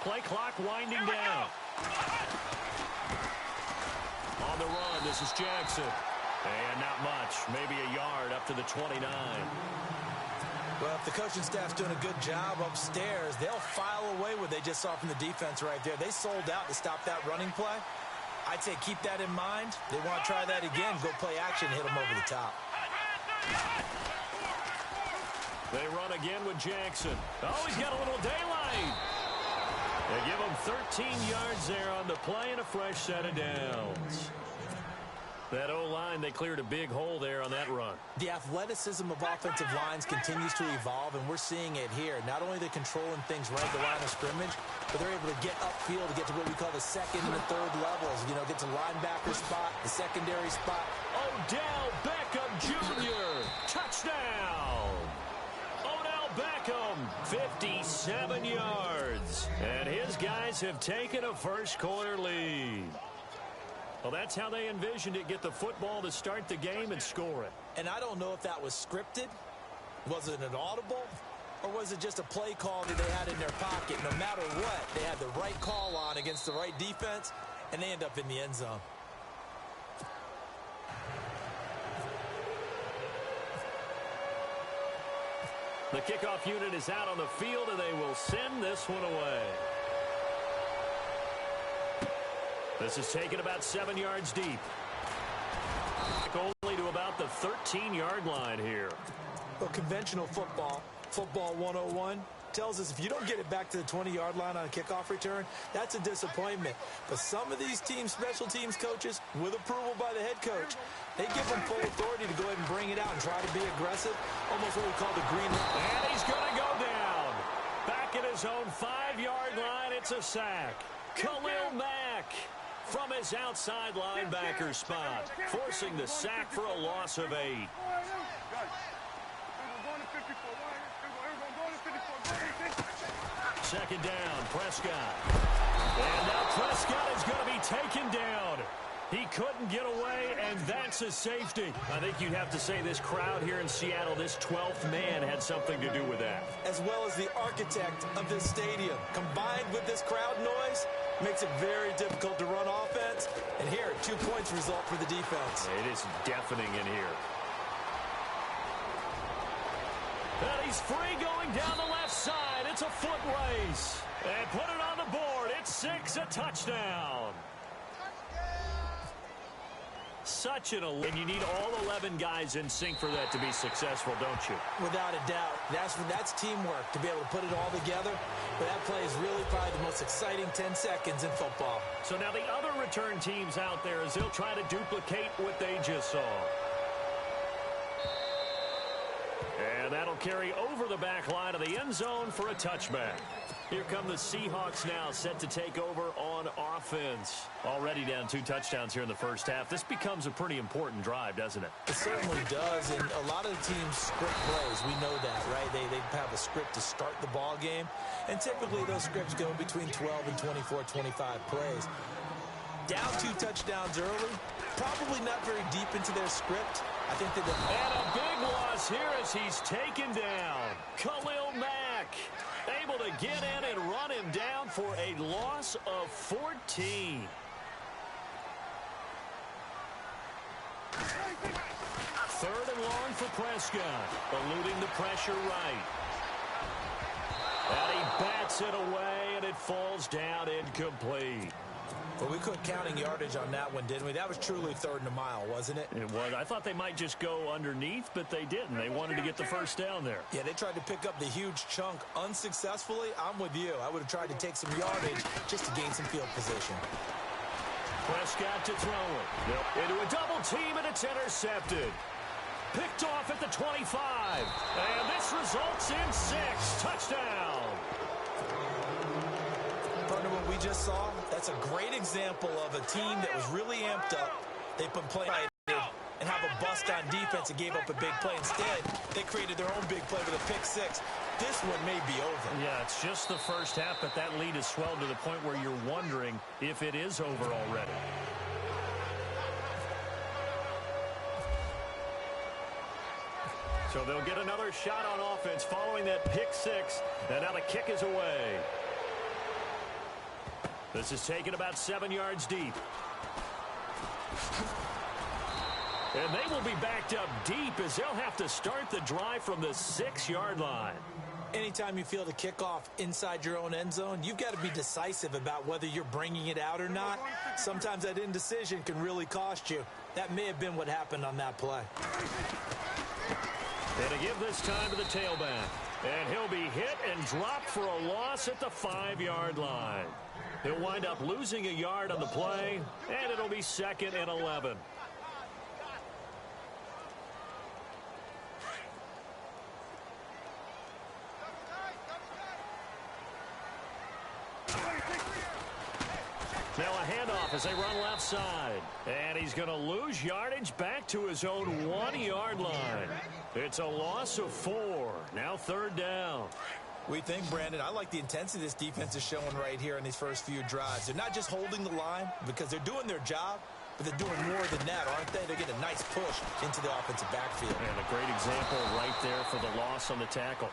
Play clock winding down. On the run, this is Jackson. And not much, maybe a yard up to the 29. Well, if the coaching staff's doing a good job upstairs, they'll file away what they just saw from the defense right there. They sold out to stop that running play. I'd say keep that in mind. They want to try that again, go play action, hit them over the top. They run again with Jackson. Oh, he's got a little daylight. They give him 13 yards there on the play and a fresh set of downs. That O-line, they cleared a big hole there on that run. The athleticism of offensive lines continues to evolve, and we're seeing it here. Not only are they controlling things right at the line of scrimmage, but they're able to get upfield to get to what we call the second and the third levels. You know, get to linebacker spot, the secondary spot. Odell Beckham Jr. Touchdown! Odell Beckham, 57 yards. And his guys have taken a first-quarter lead. Well, that's how they envisioned it, get the football to start the game and score it. And I don't know if that was scripted. Was it an audible? Or was it just a play call that they had in their pocket? No matter what, they had the right call on against the right defense, and they end up in the end zone. The kickoff unit is out on the field, and they will send this one away. This is taken about 7 yards deep. Only to about the 13-yard line here. Well, conventional football 101, tells us if you don't get it back to the 20-yard line on a kickoff return, that's a disappointment. But some of these teams, special teams coaches, with approval by the head coach, they give them full authority to go ahead and bring it out and try to be aggressive, almost what we call the green. And he's going to go down. Back at his own 5-yard line, it's a sack. Khalil Mack from his outside linebacker spot, forcing the sack for a loss of 8. Second down, Prescott. And now Prescott is going to be taken down. He couldn't get away, and that's a safety. I think you'd have to say this crowd here in Seattle, this 12th man, had something to do with that. As well as the architect of this stadium. Combined with this crowd noise, makes it very difficult to run offense. And here, 2 points result for the defense. It is deafening in here. And he's free going down the left side. It's a foot race. And put it on the board. It's 6, a touchdown. And you need all 11 guys in sync for that to be successful, don't you? Without a doubt. That's teamwork to be able to put it all together. But that play is really probably the most exciting 10 seconds in football. So now the other return teams out there, as they'll try to duplicate what they just saw. And that'll carry over the back line of the end zone for a touchback. Here come the Seahawks now, set to take over on offense. Already down 2 touchdowns here in the first half. This becomes a pretty important drive, doesn't it? It certainly does, and a lot of the teams script plays. We know that, right? They have a script to start the ball game, and typically those scripts go between 12 and 24, 25 plays. Down 2 touchdowns early, probably not very deep into their script. I think that and a big loss here as he's taken down. Khalil Mack able to get in and run him down for a loss of 14. Third and long for Prescott, eluding the pressure right. And he bats it away, and it falls down incomplete. Well, we quit counting yardage on that one, didn't we? That was truly 3rd and a mile, wasn't it? It was. I thought they might just go underneath, but they didn't. They wanted to get the first down there. Yeah, they tried to pick up the huge chunk unsuccessfully. I'm with you. I would have tried to take some yardage just to gain some field position. Prescott to throw it. Into a double team, and it's intercepted. Picked off at the 25. And this results in 6. Touchdown. Partner, what we just saw, that's a great example of a team that was really amped up. They've been playing and have a bust on defense and gave up a big play. Instead, they created their own big play with a pick 6. This one may be over. Yeah, it's just the first half, but that lead has swelled to the point where you're wondering if it is over already. So they'll get another shot on offense following that pick 6, and now the kick is away. This is taken about 7 yards deep. And they will be backed up deep as they'll have to start the drive from the 6-yard line. Anytime you feel the kickoff inside your own end zone, you've got to be decisive about whether you're bringing it out or not. Sometimes that indecision can really cost you. That may have been what happened on that play. And to give this time to the tailback. And he'll be hit and dropped for a loss at the 5-yard line. He'll wind up losing a yard on the play, and it'll be 2nd and 11. Now a handoff as they run left side. And he's going to lose yardage back to his own 1-yard line. It's a loss of 4. Now 3rd down. We think, Brandon, I like the intensity this defense is showing right here in these first few drives. They're not just holding the line because they're doing their job, but they're doing more than that, aren't they? They're getting a nice push into the offensive backfield. And a great example right there for the loss on the tackle.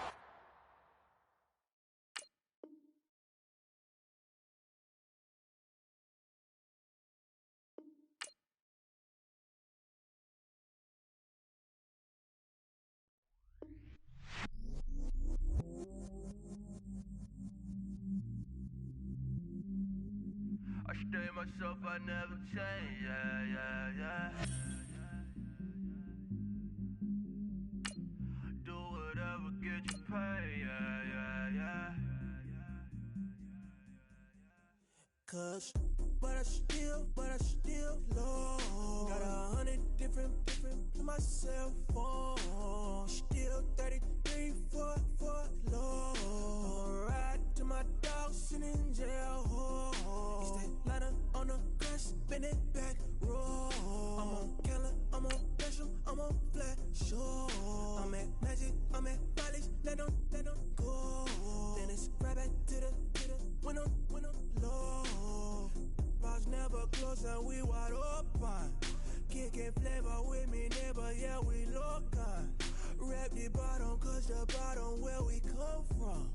I stay myself, I never change, yeah. Do whatever, get you paid, yeah. Cause, but I still low. Got 100 different in my cell phone. Still 33 for low. I'ma ride to my dog sitting in jail. It's that liner on the grass, spin it back, roll. I'm on Keller, I'm on Bishop, I'm on Flat Show. I'm at Magic, I'm at Follies, let them go. Then it's right back to the when I'm low. Bars never close and we wide open. Kicking flavor with me, neighbor, yeah, we local. Rap the bottom, cause the bottom where we come from.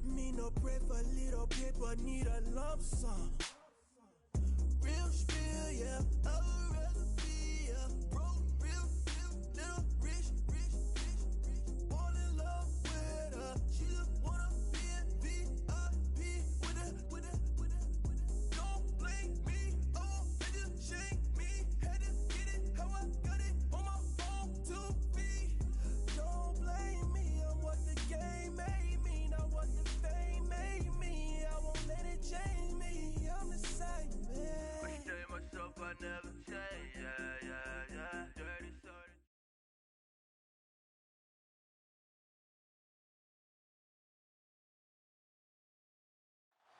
Me no pray for little paper, need a lump sum. Real spill, yeah, I would rather be a broke, real, little rich. Fall in love with her, she just wanna be a VIP with it. Don't blame me, oh, they just shame me. Had to get it, how I got it, on my own 2 feet. Don't blame me, I'm what the game made me, not what the fame made me. I won't let it change me, I'm the same man. I stay myself, I never change, yeah. Dirty, sorry.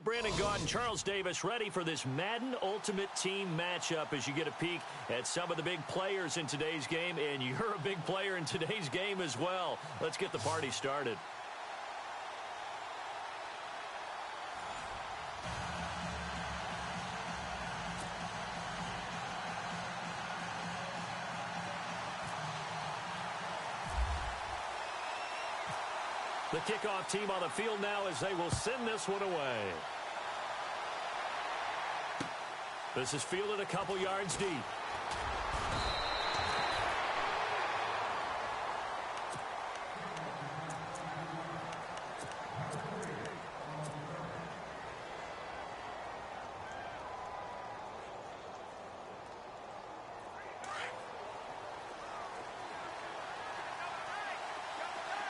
Brandon Gaudin and Charles Davis ready for this Madden Ultimate Team matchup as you get a peek at some of the big players in today's game, and you're a big player in today's game as well. Let's get the party started. The kickoff team on the field now as they will send this one away. This is fielded a couple yards deep.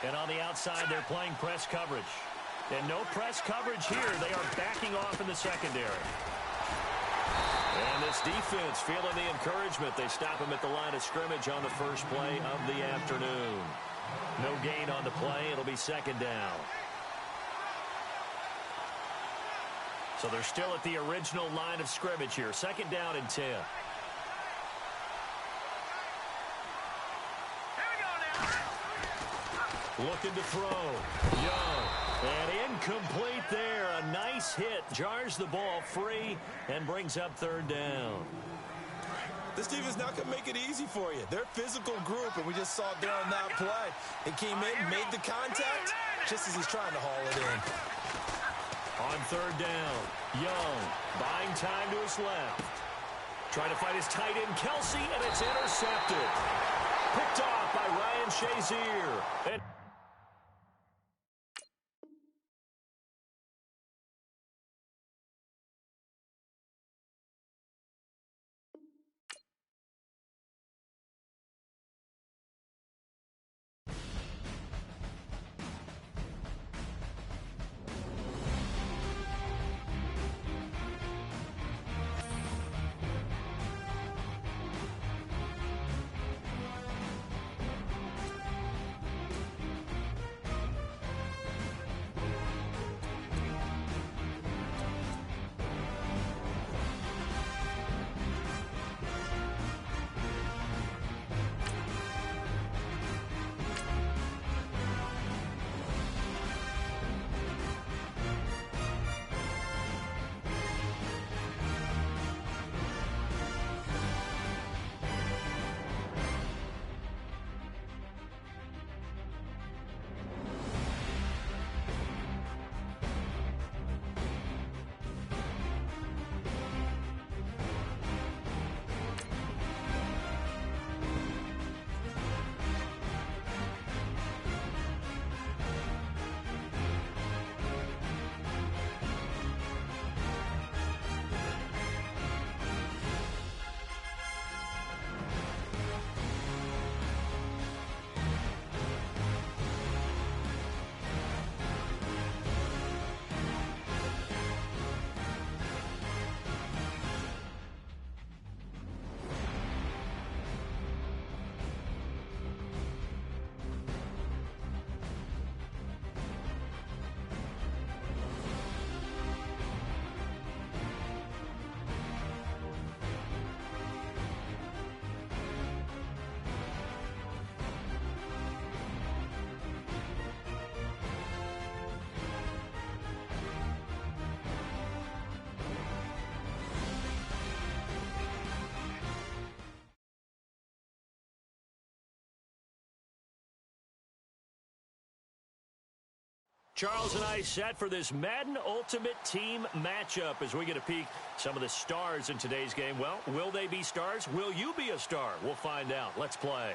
And on the outside, they're playing press coverage. And no press coverage here. They are backing off in the secondary. And this defense feeling the encouragement. They stop him at the line of scrimmage on the first play of the afternoon. No gain on the play. It'll be 2nd down. So they're still at the original line of scrimmage here. 2nd down and 10. Looking to throw. Young. And incomplete there. A nice hit. Jars the ball free and brings up 3rd down. This team is not going to make it easy for you. They're a physical group, and we just saw it there on that play. He came in, made the contact, just as he's trying to haul it in. On 3rd down, Young by time to his left. Trying to find his tight end, Kelsey, and it's intercepted. Picked off by Ryan Shazier. And Charles and I set for this Madden Ultimate Team matchup as we get a peek some of the stars in today's game. Well, will they be stars? Will you be a star? We'll find out. Let's play.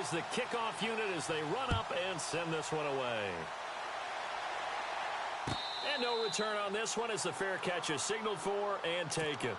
Is the kickoff unit as they run up and send this one away. And no return on this one as the fair catch is signaled for and taken.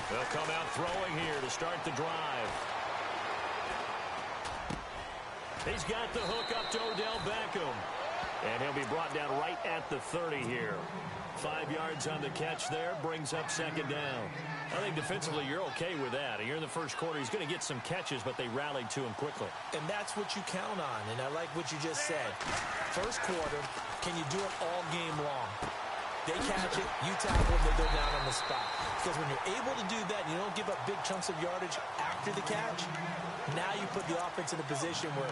They'll come out throwing here to start the drive. He's got the hook up to Odell Beckham. And he'll be brought down right at the 30 here. 5 yards on the catch there, brings up second down. I think defensively you're okay with that. You're in the first quarter. He's going to get some catches, but they rallied to him quickly. And that's what you count on, and I like what you just said. First quarter, can you do it all game long? They catch it, you tackle them, they go down on the spot. Because when you're able to do that, you don't give up big chunks of yardage after the catch, now you put the offense in a position where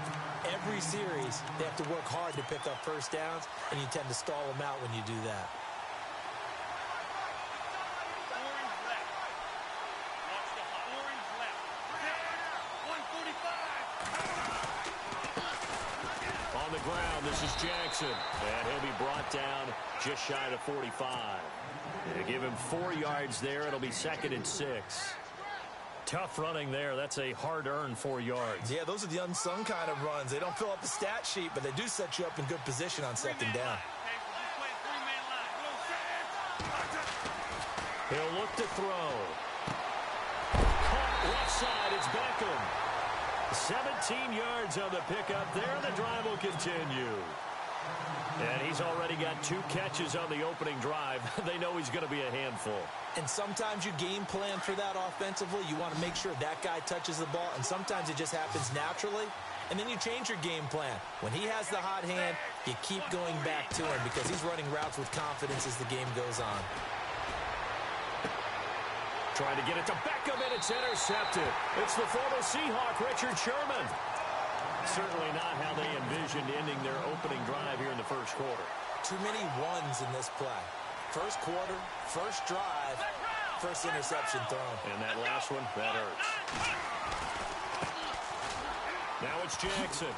every series they have to work hard to pick up first downs, and you tend to stall them out when you do that. On the ground, this is Jackson, and he'll be brought down just shy of 45. They give him 4 yards there. It'll be 2nd and 6. Tough running there. That's a hard-earned 4 yards. Yeah, those are the unsung kind of runs. They don't fill up the stat sheet, but they do set you up in good position on 2nd down. He'll look to throw. Caught left side. It's Beckham. 17 yards on the pickup there, and the drive will continue. And he's already got 2 catches on the opening drive. They know he's going to be a handful. And sometimes you game plan for that offensively. You want to make sure that guy touches the ball, and sometimes it just happens naturally. And then you change your game plan. When he has the hot hand, you keep going back to him because he's running routes with confidence as the game goes on. Trying to get it to Beckham, and it's intercepted. It's the former Seahawk, Richard Sherman. Certainly not how they envisioned ending their opening drive here in the first quarter. Too many ones in this play. First quarter, first drive, first interception thrown. And that last one, that hurts. Now it's Jackson.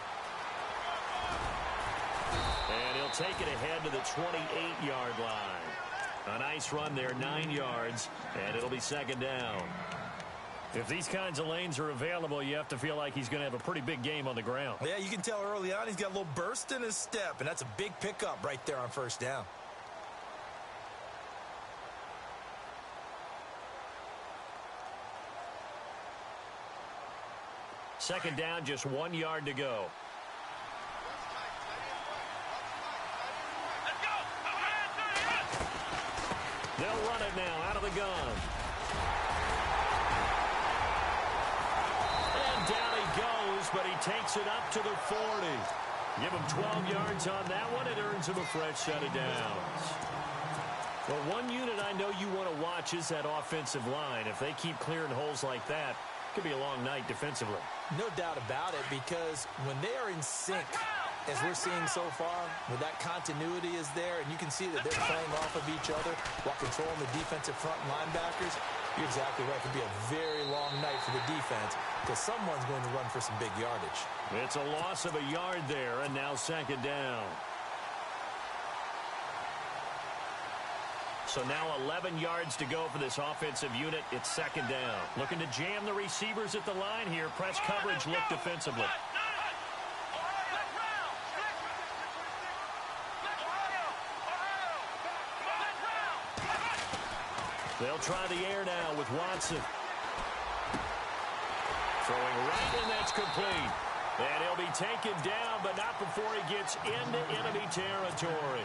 And he'll take it ahead to the 28-yard line. A nice run there, 9 yards, and it'll be second down. If these kinds of lanes are available, you have to feel like he's going to have a pretty big game on the ground. Yeah, you can tell early on he's got a little burst in his step, and that's a big pickup right there on first down. Second down, just 1 yard to go. They'll run it now out of the gun. And down he goes, but he takes it up to the 40. Give him 12 yards on that one. It earns him a fresh set of downs. Well, one unit I know you want to watch is that offensive line. If they keep clearing holes like that, it could be a long night defensively. No doubt about it, because when they are in sync, as we're seeing so far, where that continuity is there, and you can see that they're playing off of each other while controlling the defensive front linebackers, you're exactly right. It could be a very long night for the defense because someone's going to run for some big yardage. It's a loss of a yard there, and now second down. So now 11 yards to go for this offensive unit. It's second down. Looking to jam the receivers at the line here. Press coverage look defensively. They'll try the air now with Watson. Throwing right, and that's complete. And he'll be taken down, but not before he gets into enemy territory.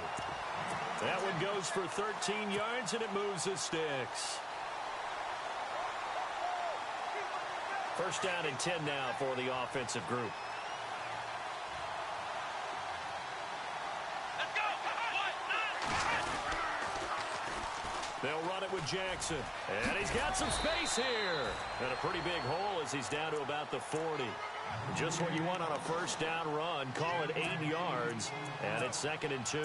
That one goes for 13 yards, and it moves the sticks. First down and 10 now for the offensive group. They'll run it with Jackson. And he's got some space here. And a pretty big hole as he's down to about the 40. Just what you want on a first down run. Call it 8 yards. And it's second and 2.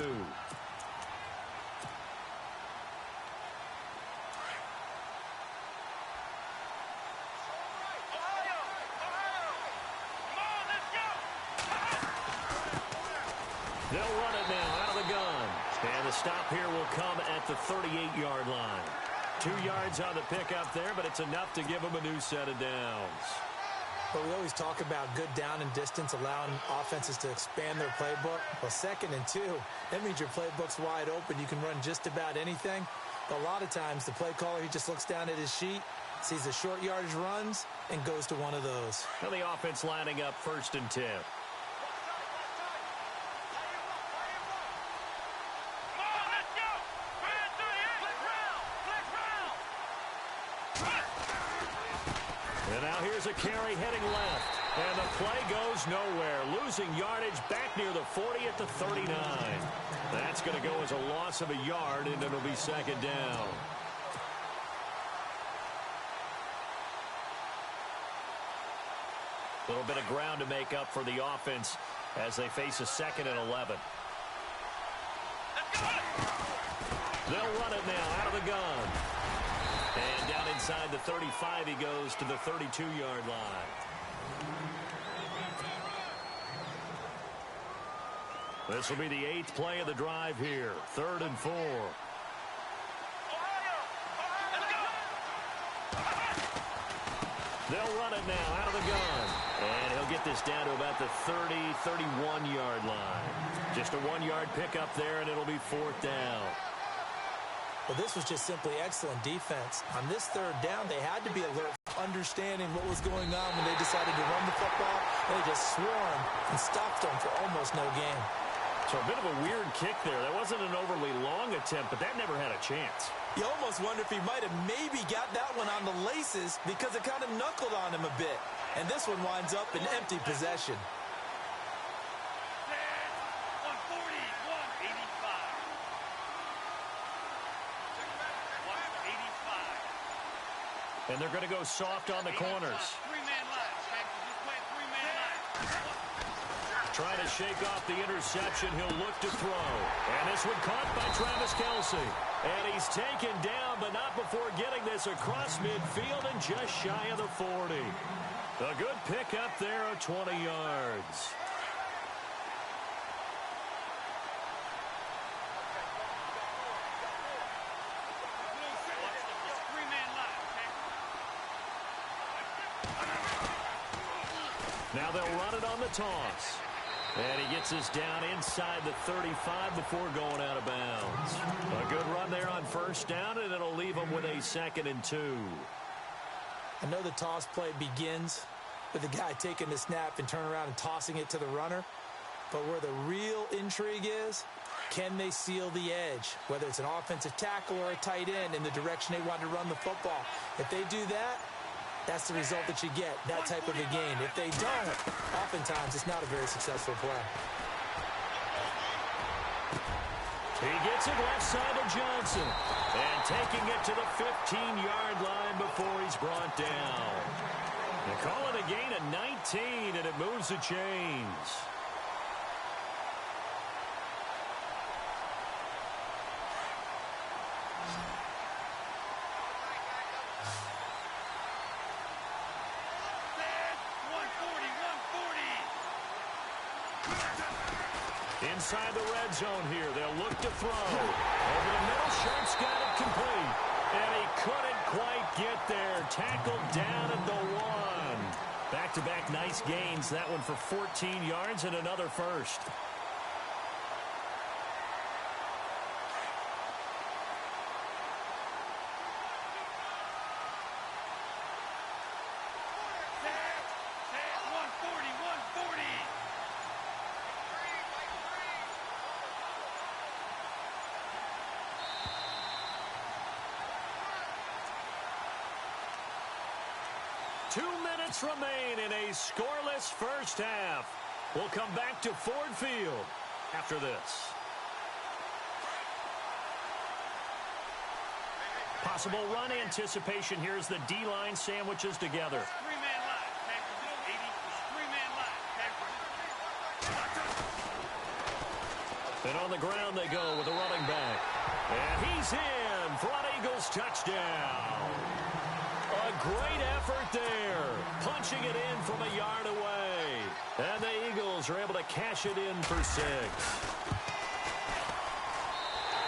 They'll run it now out of the gun. And the stop here will come at the 38-yard line. 2 yards on the pickup there, but it's enough to give them a new set of downs. But we always talk about good down and distance, allowing offenses to expand their playbook. Well, second and 2, that means your playbook's wide open. You can run just about anything. But a lot of times, the play caller, he just looks down at his sheet, sees the short yardage runs, and goes to one of those. Well, the offense lining up first and 10. And now here's a carry heading left. And the play goes nowhere. Losing yardage back near the 40 at the 39. That's going to go as a loss of a yard, and it'll be second down. A little bit of ground to make up for the offense as they face a second and 11. They'll run it now out of the gun. And down inside the 35, he goes to the 32-yard line. This will be the 8th play of the drive here. 3rd and 4. They'll run it now out of the gun. And he'll get this down to about the 30, 31-yard line. Just a 1-yard pickup there, and it'll be 4th down. Well, this was just simply excellent defense. On this 3rd down, they had to be alert, understanding what was going on when they decided to run the football. They just swarmed and stopped them for almost no gain. So a bit of a weird kick there. That wasn't an overly long attempt, but that never had a chance. You almost wonder if he might have maybe got that one on the laces because it kind of knuckled on him a bit. And this one winds up in empty possession. 140, 185. 185. And they're going to go soft on the corners. Three-man line. Just play three-man line. Trying to shake off the interception. He'll look to throw. And this one caught by Travis Kelce. And he's taken down, but not before getting this across midfield and just shy of the 40. A good pickup there of 20 yards. Now they'll run it on the toss. And he gets us down inside the 35 before going out of bounds. A good run there on first down, and it'll leave him with a 2nd and 2. I know the toss play begins with the guy taking the snap and turning around and tossing it to the runner. But where the real intrigue is, can they seal the edge? Whether it's an offensive tackle or a tight end in the direction they want to run the football. If they do that, that's the result that you get, that type of a gain. If they don't, oftentimes it's not a very successful play. He gets it left side of Johnson. And taking it to the 15-yard line before he's brought down. They call it a gain of 19, and it moves the chains. Inside the red zone here. They'll look to throw. Over the middle, Sharp's got it complete. And he couldn't quite get there. Tackled down at the 1. Back-to-back nice gains. That one for 14 yards and another first. Remain in a scoreless first half. We'll come back to Ford Field after this. Possible run anticipation here as the D-line sandwiches together. Three-man line. Three-man line. And on the ground they go with a running back. And he's in for an Eagles touchdown. A great effort there, punching it in from a yard away. And the Eagles are able to cash it in for 6.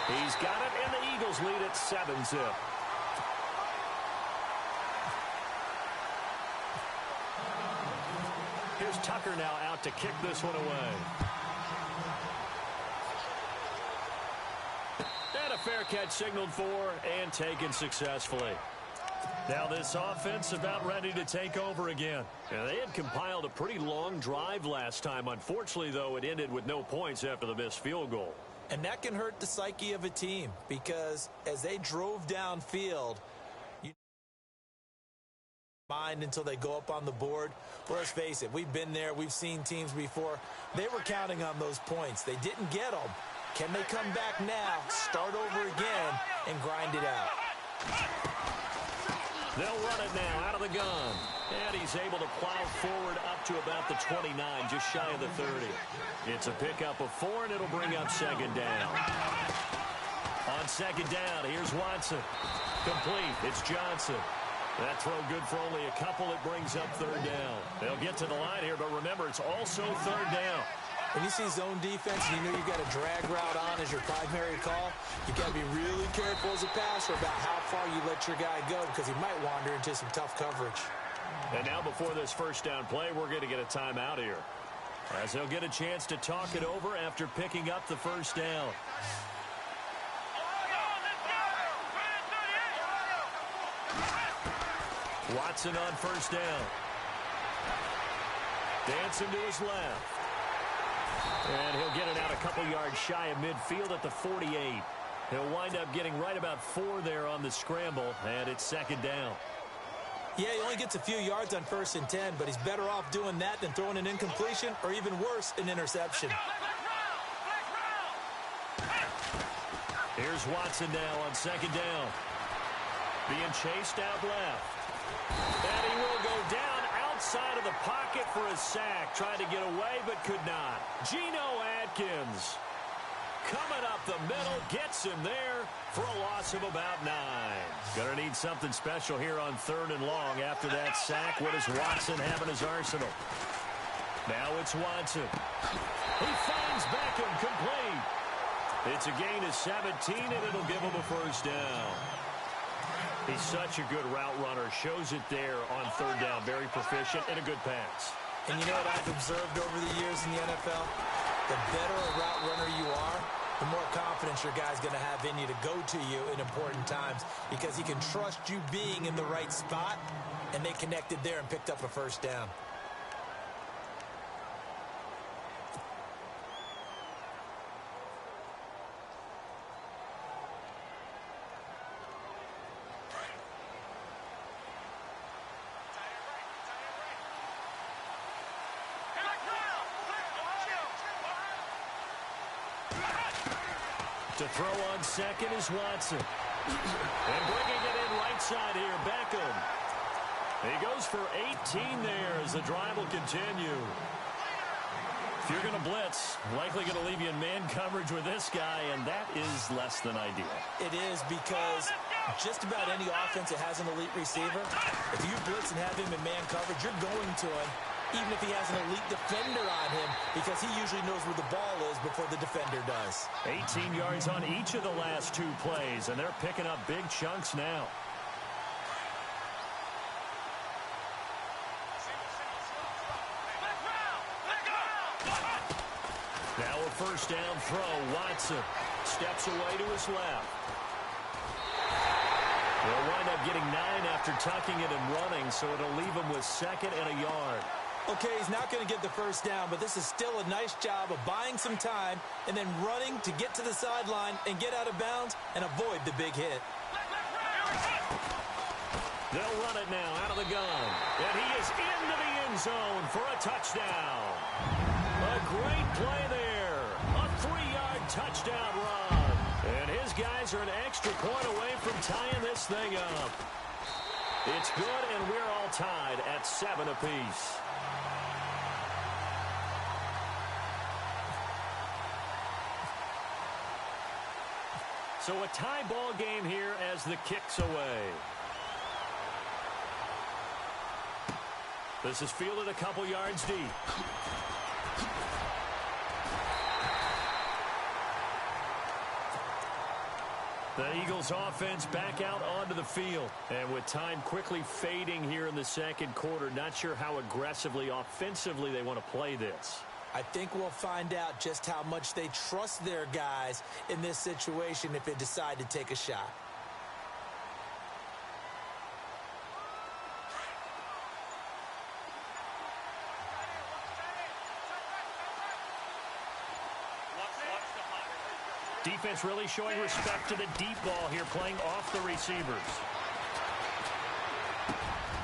He's got it, and the Eagles lead at 7-zip. Here's Tucker now out to kick this one away. And a fair catch signaled for and taken successfully. Now this offense about ready to take over again. And they had compiled a pretty long drive last time. Unfortunately, though, it ended with no points after the missed field goal. And that can hurt the psyche of a team because as they drove downfield, you mind until they go up on the board. Well, let's face it, we've been there. We've seen teams before. They were counting on those points. They didn't get them. Can they come back now, start over again, and grind it out? They'll run it now out of the gun. And he's able to plow forward up to about the 29, just shy of the 30. It's a pickup of 4, and it'll bring up 2nd down. On 2nd down, here's Watson. Complete. It's Johnson. That throw good for only a couple. It brings up 3rd down. They'll get to the line here, but remember, it's also 3rd down. When you see zone defense and you know you've got a drag route on as your primary call, you've got to be really careful as a passer about how far you let your guy go because he might wander into some tough coverage. And now before this first down play, we're going to get a timeout here, as they'll get a chance to talk it over after picking up the first down. Watson on first down. Dancing to his left. And he'll get it out a couple yards shy of midfield at the 48. He'll wind up getting right about 4 there on the scramble, and it's second down. Yeah, he only gets a few yards on 1st and 10, but he's better off doing that than throwing an incompletion or even worse, an interception. Here's Watson now on second down. Being chased out left. And he will go down outside of the pocket for a sack. Tried to get away, but could not. Geno Atkins coming up the middle, gets him there for a loss of about 9. Gonna need something special here on 3rd and long. After that sack, what does Watson have in his arsenal? Now it's Watson. He finds Beckham complete. It's a gain of 17, and it'll give him a first down. He's such a good route runner. Shows it there on 3rd down. Very proficient and a good pass. And you know what I've observed over the years in the NFL? The better a route runner you are, the more confidence your guy's going to have in you to go to you in important times because he can trust you being in the right spot, and they connected there and picked up a first down. To throw on second is Watson. And bringing it in right side here, Beckham. He goes for 18 there as the drive will continue. If you're going to blitz, likely going to leave you in man coverage with this guy, and that is less than ideal. It is because just about any offense that has an elite receiver, if you blitz and have him in man coverage, you're going to him, even if he has an elite defender on him, because he usually knows where the ball is before the defender does. 18 yards on each of the last 2 plays, and they're picking up big chunks now. Now a first down throw. Watson steps away to his left. They'll wind up getting 9 after tucking it and running, so it'll leave him with 2nd and a yard. Okay, he's not going to get the first down, but this is still a nice job of buying some time and then running to get to the sideline and get out of bounds and avoid the big hit. They'll run it now out of the gun. And he is into the end zone for a touchdown. A great play there. A 3-yard touchdown run. And his guys are an extra point away from tying this thing up. It's good, and we're all tied at 7 apiece. So a tie ball game here as the kick's away. This is fielded a couple yards deep. The Eagles offense back out onto the field. And with time quickly fading here in the second quarter, not sure how aggressively, offensively they want to play this. I think we'll find out just how much they trust their guys in this situation if they decide to take a shot. Defense really showing respect to the deep ball here, playing off the receivers.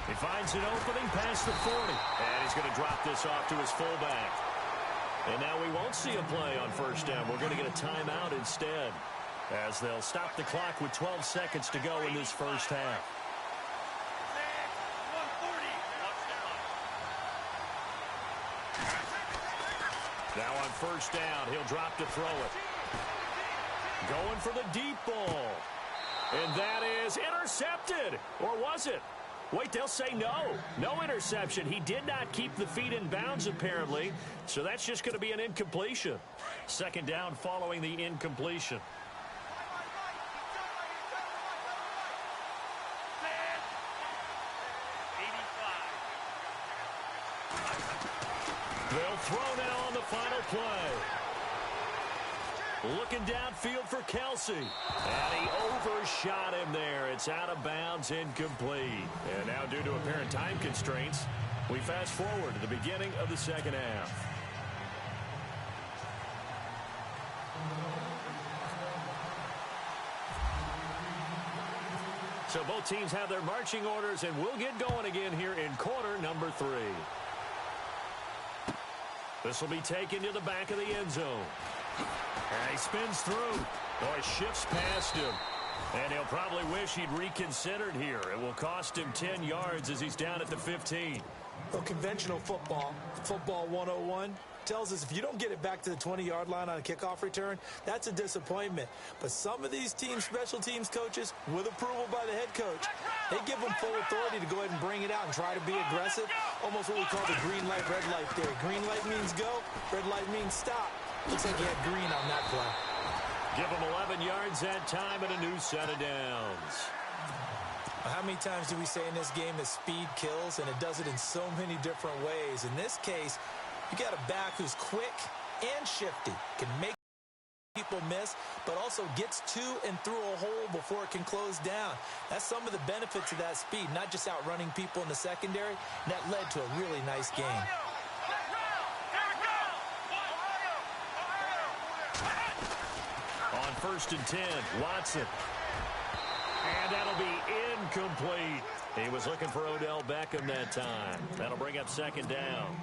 He finds an opening past the 40. And he's going to drop this off to his fullback. And now we won't see a play on first down. We're going to get a timeout instead, as they'll stop the clock with 12 seconds to go in this first half. Now on first down, he'll drop to throw it. Going for the deep ball. And that is intercepted. Or was it? Wait, they'll say no. No interception. He did not keep the feet in bounds, apparently. So that's just going to be an incompletion. Second down following the incompletion. They'll throw now on the final play. Looking downfield for Kelsey. And he overshot him there. It's out of bounds, incomplete. And now due to apparent time constraints, we fast forward to the beginning of the second half. So both teams have their marching orders, and we'll get going again here in quarter number 3. This will be taken to the back of the end zone. And he spins through. Boy, shifts past him. And he'll probably wish he'd reconsidered here. It will cost him 10 yards as he's down at the 15. Well, conventional football 101, tells us if you don't get it back to the 20-yard line on a kickoff return, that's a disappointment. But some of these special teams coaches, with approval by the head coach, they give them full authority to go ahead and bring it out and try to be aggressive. Almost what we call the green light, red light theory. Green light means go, red light means stop. Looks like he had green on that play. Give him 11 yards that time and a new set of downs. How many times do we say in this game that speed kills, and it does it in so many different ways? In this case, you got a back who's quick and shifty, can make people miss, but also gets to and through a hole before it can close down. That's some of the benefits of that speed, not just outrunning people in the secondary. And that led to a really nice game. On 1st and 10, Watson. And that'll be incomplete. He was looking for Odell Beckham that time. That'll bring up 2nd down.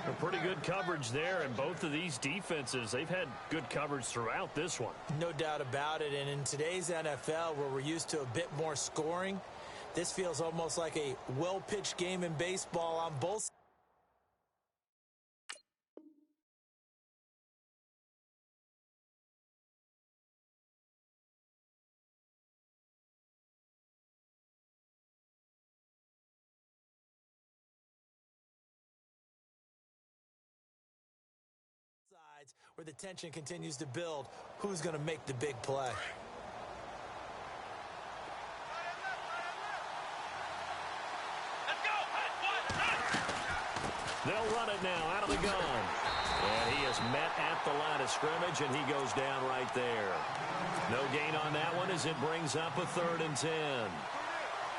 A pretty good coverage there, and both of these defenses, they've had good coverage throughout this one. No doubt about it, and in today's NFL, where we're used to a bit more scoring, this feels almost like a well-pitched game in baseball on both sides. Where the tension continues to build. Who's going to make the big play? They'll run it now out of the gun. And he is met at the line of scrimmage, and he goes down right there. No gain on that one as it brings up a 3rd and 10.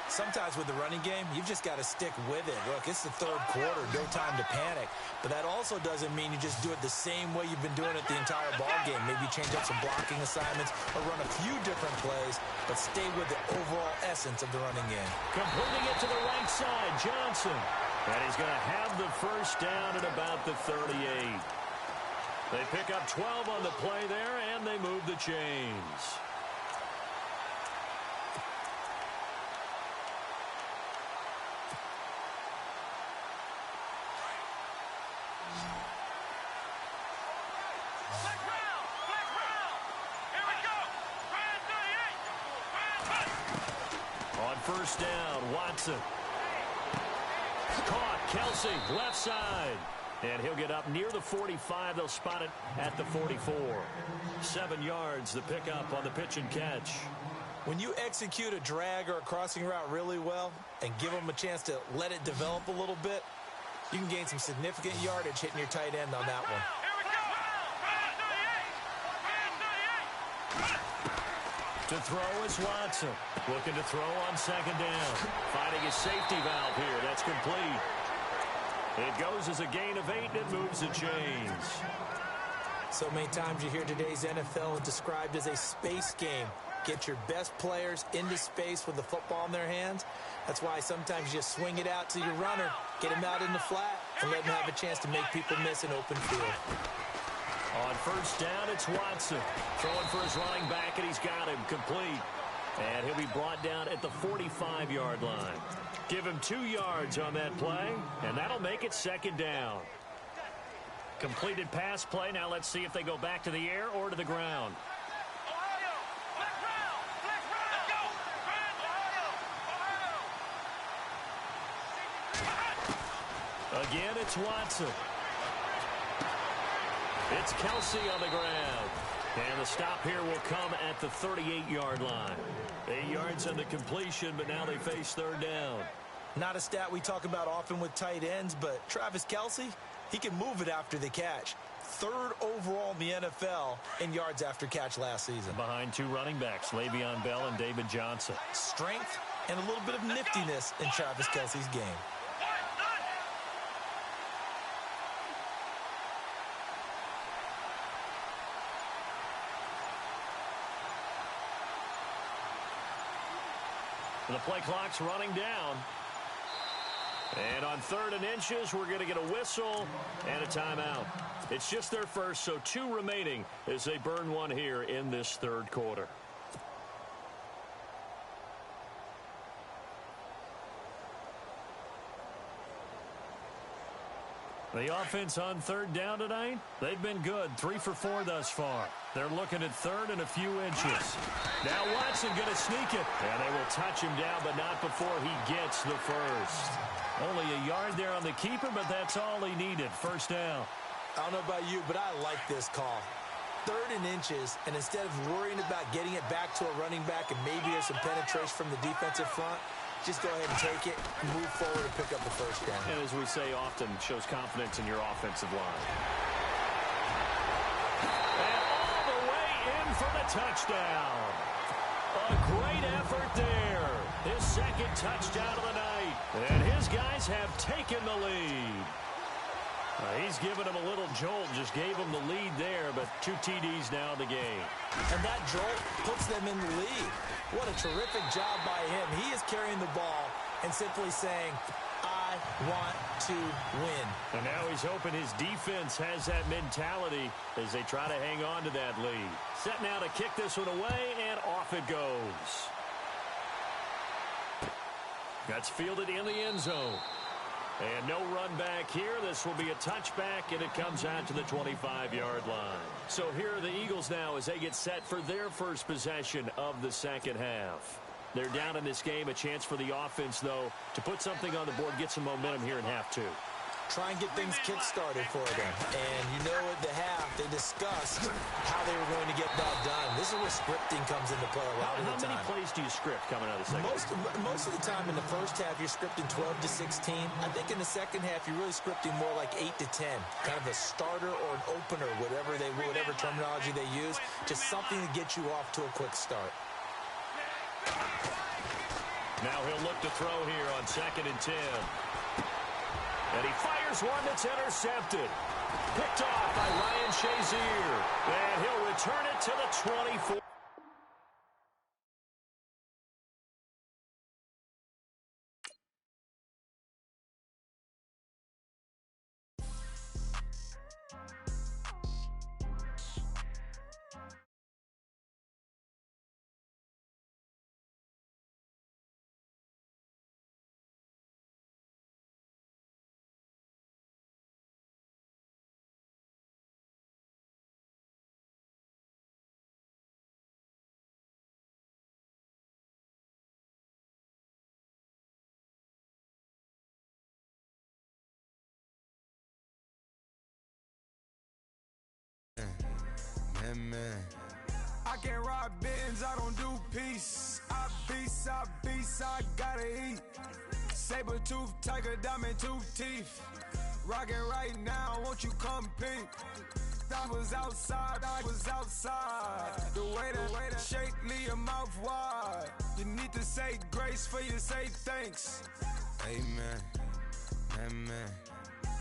Sometimes with the running game, you've just got to stick with it. Look, it's the 3rd quarter, no time to panic. But that also doesn't mean you just do it the same way you've been doing it the entire ball game. Maybe change up some blocking assignments or run a few different plays, but stay with the overall essence of the running game. Completing it to the right side, Johnson. And he's going to have the 1st down at about the 38. They pick up 12 on the play there, and they move the chains. On 1st down, Watson. Caught, Kelsey, left side. And he'll get up near the 45. They'll spot it at the 44. 7 yards, the pickup on the pitch and catch. When you execute a drag or a crossing route really well and give them a chance to let it develop a little bit, you can gain some significant yardage hitting your tight end on that one. To throw is Watson. Looking to throw on 2nd down. Finding his safety valve here. That's complete. It goes as a gain of 8 and it moves the chains. So many times you hear today's NFL described as a space game. Get your best players into space with the football in their hands. That's why sometimes you just swing it out to your runner, get him out in the flat, and let him have a chance to make people miss an open field. On 1st down, it's Watson. Throwing for his running back, and he's got him complete. And he'll be brought down at the 45-yard line. Give him 2 yards on that play, and that'll make it 2nd down. Completed pass play. Now let's see if they go back to the air or to the ground. Again, it's Watson. It's Kelsey on the ground. And the stop here will come at the 38-yard line. 8 yards on the completion, but now they face 3rd down. Not a stat we talk about often with tight ends, but Travis Kelsey, he can move it after the catch. 3rd overall in the NFL in yards after catch last season. Behind 2 running backs, Le'Veon Bell and David Johnson. Strength and a little bit of niftiness in Travis Kelsey's game. The play clock's running down. And on 3rd and inches, we're going to get a whistle and a timeout. It's just their first, so 2 remaining as they burn one here in this 3rd quarter. The offense on 3rd down tonight, they've been good. 3 for 4 thus far. They're looking at 3rd and a few inches. Now Watson going to sneak it. And they will touch him down, but not before he gets the first. Only a yard there on the keeper, but that's all he needed. First down. I don't know about you, but I like this call. 3rd and inches, and instead of worrying about getting it back to a running back and maybe there's some penetration from the defensive front, just go ahead and take it, move forward, and pick up the first down. And as we say often, shows confidence in your offensive line. And all the way in for the touchdown. A great effort there. His 2nd touchdown of the night. And his guys have taken the lead. He's given him a little jolt, just gave him the lead there, but 2 TDs now in the game. And that jolt puts them in the lead. What a terrific job by him. He is carrying the ball and simply saying, I want to win. And now he's hoping his defense has that mentality as they try to hang on to that lead. Set now to kick this one away, and off it goes. That's fielded in the end zone. And no run back here. This will be a touchback, and it comes out to the 25-yard line. So here are the Eagles now as they get set for their first possession of the second half. They're down in this game. A chance for the offense, though, to put something on the board, get some momentum here in half 2. Try and get things kick-started for them. And you know at the half, they discussed how they were going to get that done. This is where scripting comes into play a lot of the time. How many plays do you script coming out of the second half? Most of the time in the first half, you're scripting 12 to 16. I think in the second half, you're really scripting more like 8 to 10. Kind of a starter or an opener, whatever terminology they use. Just something to get you off to a quick start. Now he'll look to throw here on 2nd and 10. And he fires one that's intercepted. Picked off by Ryan Shazier. And he'll return it to the 24. Man. I can't ride Benz, I don't do peace. I beast, I gotta eat. Saber tooth, tiger, diamond tooth teeth. Rockin' right now, won't you compete? I was outside. The way that shake, leave your mouth wide. You need to say grace for you say thanks. Amen, amen.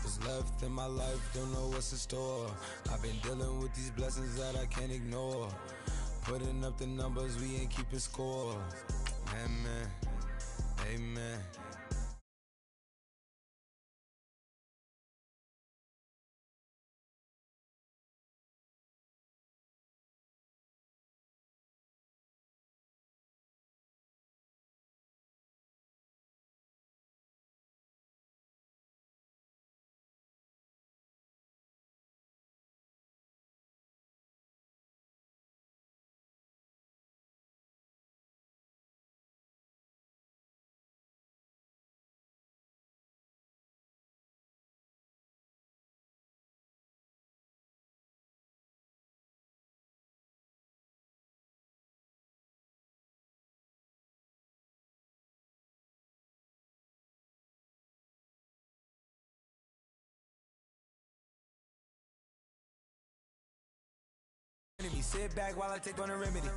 What's left in my life, don't know what's in store. I've been dealing with these blessings that I can't ignore. Putting up the numbers, we ain't keeping score. Amen, amen. Sit back while I take on a remedy.